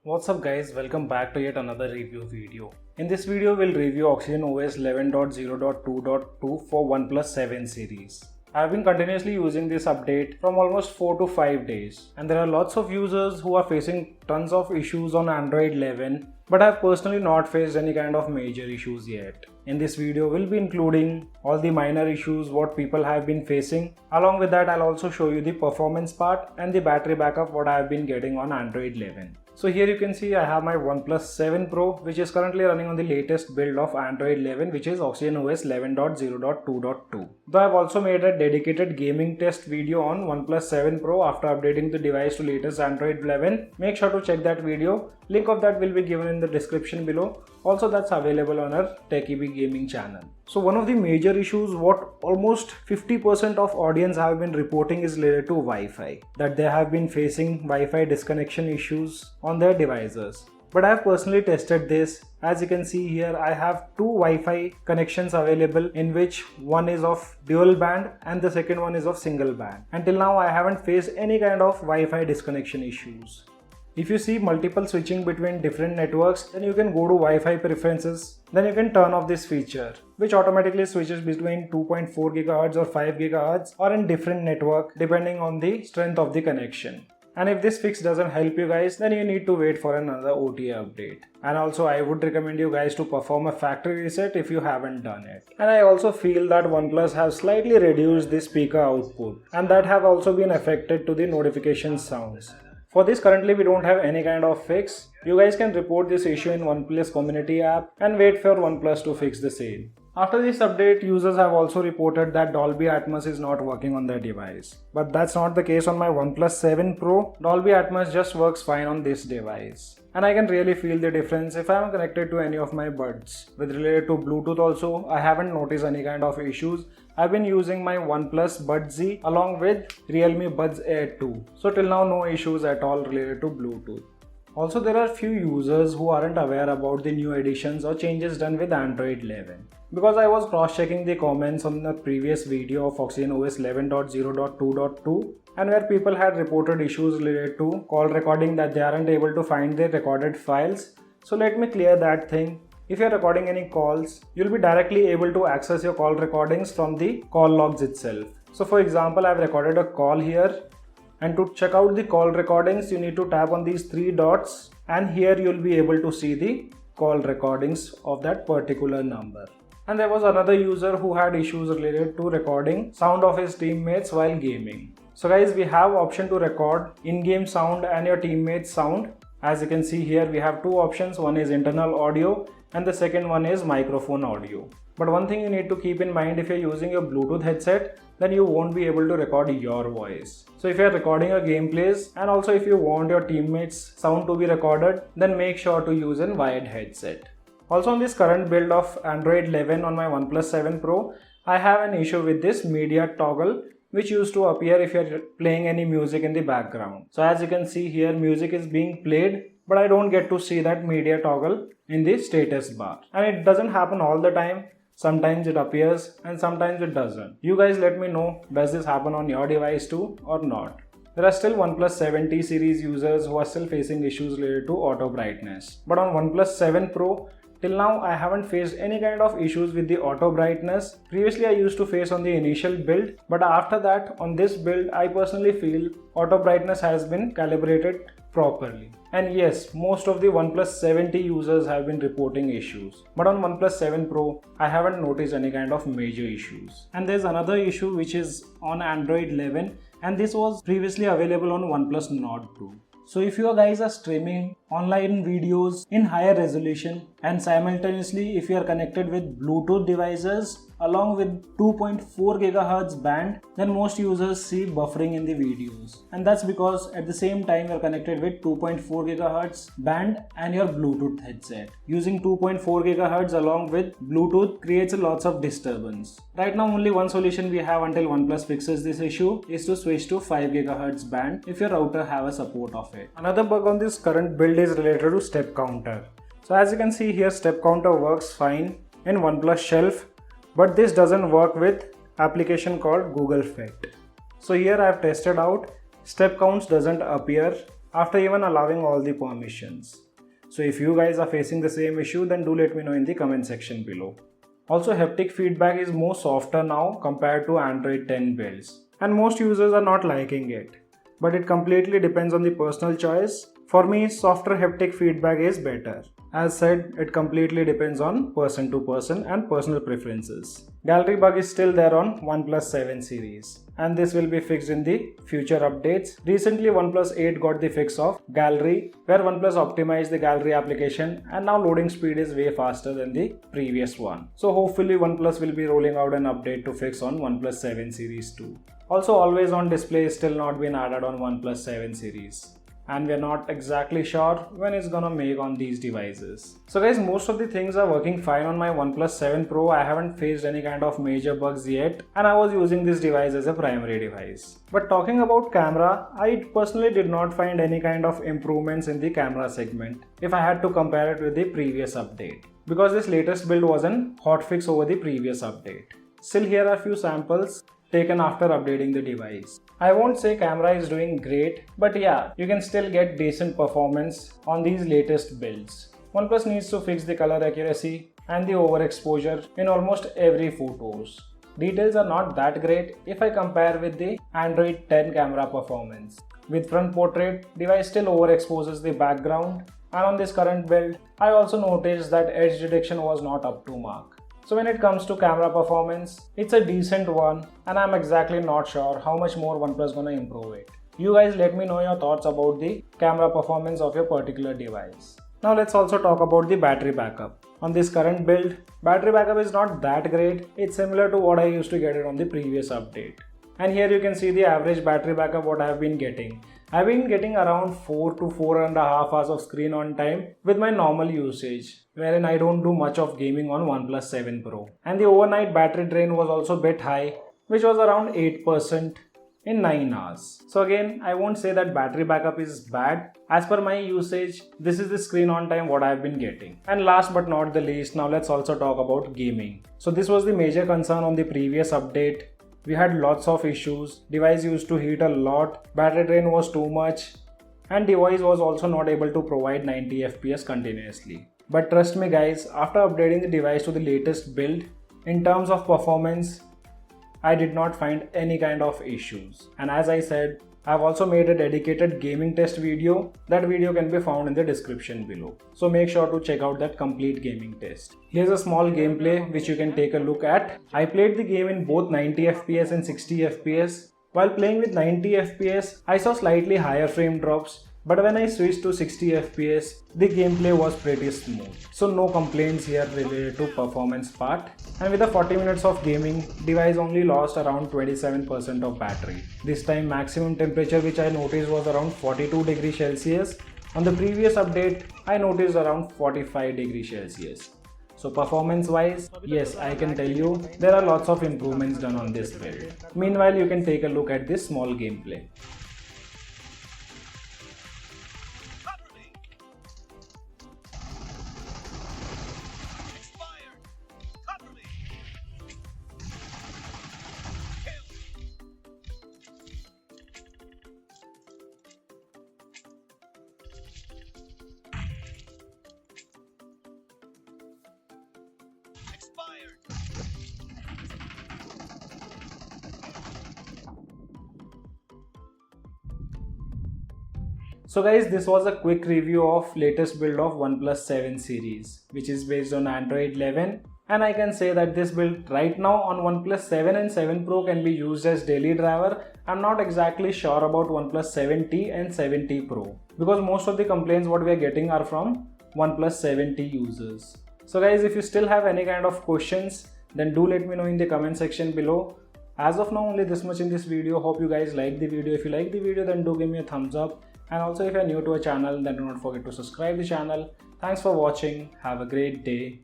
What's up guys, welcome back to yet another review video. In this video we'll review Oxygen OS 11.0.2.2 for OnePlus 7 series. I've been continuously using this update from almost 4 to 5 days, and there are lots of users who are facing tons of issues on Android 11, but I've personally not faced any kind of major issues yet. In this video we'll be including all the minor issues what people have been facing. Along with that I'll also show you the performance part and the battery backup what I've been getting on Android 11. So here you can see I have my OnePlus 7 Pro, which is currently running on the latest build of Android 11, which is Oxygen OS 11.0.2.2. Though I've also made a dedicated gaming test video on OnePlus 7 Pro after updating the device to latest Android 11. Make sure to check that video. Link of that will be given in the description below. Also that's available on our TechiBee gaming channel. So one of the major issues what almost 50% of audience have been reporting is related to Wi-Fi. That they have been facing Wi-Fi disconnection issues on their devices. But I have personally tested this. As you can see here, I have two Wi-Fi connections available, in which one is of dual band and the second one is of single band. Until now I haven't faced any kind of Wi-Fi disconnection issues. If you see multiple switching between different networks, then you can go to Wi-Fi preferences. Then you can turn off this feature, which automatically switches between 2.4 GHz or 5 GHz or in different network depending on the strength of the connection. And if this fix doesn't help you guys, then you need to wait for another OTA update. And also I would recommend you guys to perform a factory reset if you haven't done it. And I also feel that OnePlus have slightly reduced the speaker output, and that have also been affected to the notification sounds. For this currently we don't have any kind of fix. You guys can report this issue in OnePlus community app and wait for OnePlus to fix the same. After this update, users have also reported that Dolby Atmos is not working on their device. But that's not the case on my OnePlus 7 Pro. Dolby Atmos just works fine on this device. And I can really feel the difference if I am connected to any of my buds. With related to Bluetooth also, I haven't noticed any kind of issues. I've been using my OnePlus Buds Z along with Realme Buds Air 2. So till now no issues at all related to Bluetooth. Also there are few users who aren't aware about the new additions or changes done with Android 11. Because I was cross-checking the comments on the previous video of Oxygen OS 11.0.2.2 and where people had reported issues related to call recording, that they aren't able to find their recorded files. So let me clear that thing. If you're recording any calls, you'll be directly able to access your call recordings from the call logs itself. So for example, I've recorded a call here, and to check out the call recordings, you need to tap on these three dots, and here you'll be able to see the call recordings of that particular number. And there was another user who had issues related to recording sound of his teammates while gaming. So guys, we have option to record in-game sound and your teammates sound. As you can see here, we have two options. One is internal audio and the second one is microphone audio. But one thing you need to keep in mind, if you're using your Bluetooth headset, then you won't be able to record your voice. So if you're recording your gameplays and also if you want your teammates' sound to be recorded, then make sure to use a wired headset. Also on this current build of Android 11 on my OnePlus 7 Pro, I have an issue with this media toggle, which used to appear if you're playing any music in the background. So as you can see here, music is being played, but I don't get to see that media toggle in the status bar. And it doesn't happen all the time. Sometimes it appears and sometimes it doesn't. You guys let me know, does this happen on your device too or not? There are still OnePlus 7T series users who are still facing issues related to auto brightness. But on OnePlus 7 Pro, till now I haven't faced any kind of issues with the auto brightness. Previously I used to face on the initial build, but after that on this build I personally feel auto brightness has been calibrated properly. And yes, most of the OnePlus 7T users have been reporting issues. But on OnePlus 7 Pro, I haven't noticed any kind of major issues. And there's another issue which is on Android 11, and this was previously available on OnePlus Nord 2. So if you guys are streaming online videos in higher resolution and simultaneously if you are connected with Bluetooth devices along with 2.4 GHz band, then most users see buffering in the videos. And that's because at the same time you're connected with 2.4 GHz band and your Bluetooth headset. Using 2.4 GHz along with Bluetooth creates lots of disturbance. Right now only one solution we have until OnePlus fixes this issue is to switch to 5 GHz band if your router have a support of it. Another bug on this current build is related to step counter. So as you can see here, step counter works fine in OnePlus Shelf, but this doesn't work with application called Google Fit. So here I have tested out, step counts doesn't appear after even allowing all the permissions. So if you guys are facing the same issue, then do let me know in the comment section below. Also, haptic feedback is more softer now compared to Android 10 builds, and most users are not liking it. But it completely depends on the personal choice. For me, softer haptic feedback is better. As said, it completely depends on person to person and personal preferences. Gallery bug is still there on OnePlus 7 series, and this will be fixed in the future updates. Recently, OnePlus 8 got the fix of gallery, where OnePlus optimized the gallery application, and now loading speed is way faster than the previous one. So hopefully OnePlus will be rolling out an update to fix on OnePlus 7 series too. Also, always on display is still not been added on OnePlus 7 series, and we're not exactly sure when it's gonna make on these devices. So guys, most of the things are working fine on my OnePlus 7 Pro. I haven't faced any kind of major bugs yet, and I was using this device as a primary device. But talking about camera, I personally did not find any kind of improvements in the camera segment if I had to compare it with the previous update, because this latest build was an hotfix over the previous update. Still, here are a few samples taken after updating the device. I won't say camera is doing great, but yeah, you can still get decent performance on these latest builds. OnePlus needs to fix the color accuracy and the overexposure in almost every photos. Details are not that great if I compare with the Android 10 camera performance. With front portrait, device still overexposes the background, and on this current build, I also noticed that edge detection was not up to mark. So when it comes to camera performance, it's a decent one, and I'm exactly not sure how much more OnePlus gonna improve it. You guys let me know your thoughts about the camera performance of your particular device. Now let's also talk about the battery backup. On this current build, battery backup is not that great. It's similar to what I used to get it on the previous update. And here you can see the average battery backup what I have been getting. I've been getting around 4 to 4.5 hours of screen on time with my normal usage, wherein I don't do much of gaming on OnePlus 7 Pro. And the overnight battery drain was also a bit high, which was around 8% in 9 hours. So again, I won't say that battery backup is bad. As per my usage, this is the screen on time what I've been getting. And last but not the least, now let's also talk about gaming. So this was the major concern on the previous update. We had lots of issues, device used to heat a lot, battery drain was too much, and device was also not able to provide 90 FPS continuously. But trust me guys, after updating the device to the latest build, in terms of performance, I did not find any kind of issues. And as I said, I've also made a dedicated gaming test video. That video can be found in the description below. So make sure to check out that complete gaming test. Here's a small gameplay which you can take a look at. I played the game in both 90 FPS and 60 FPS. While playing with 90 FPS, I saw slightly higher frame drops. But when I switched to 60 FPS, the gameplay was pretty smooth. So no complaints here related to performance part. And with the 40 minutes of gaming, device only lost around 27% of battery. This time maximum temperature which I noticed was around 42 degrees Celsius. On the previous update, I noticed around 45 degrees Celsius. So performance wise, yes, I can tell you there are lots of improvements done on this build. Meanwhile, you can take a look at this small gameplay. So guys, this was a quick review of latest build of OnePlus 7 series, which is based on Android 11, and I can say that this build right now on OnePlus 7 and 7 Pro can be used as daily driver. I'm not exactly sure about OnePlus 7T and 7T Pro, because most of the complaints what we are getting are from OnePlus 7T users. So guys, if you still have any kind of questions, then do let me know in the comment section below. As of now, only this much in this video. Hope you guys like the video. If you like the video, then do give me a thumbs up. And also if you are new to our channel, then do not forget to subscribe the channel. Thanks for watching. Have a great day.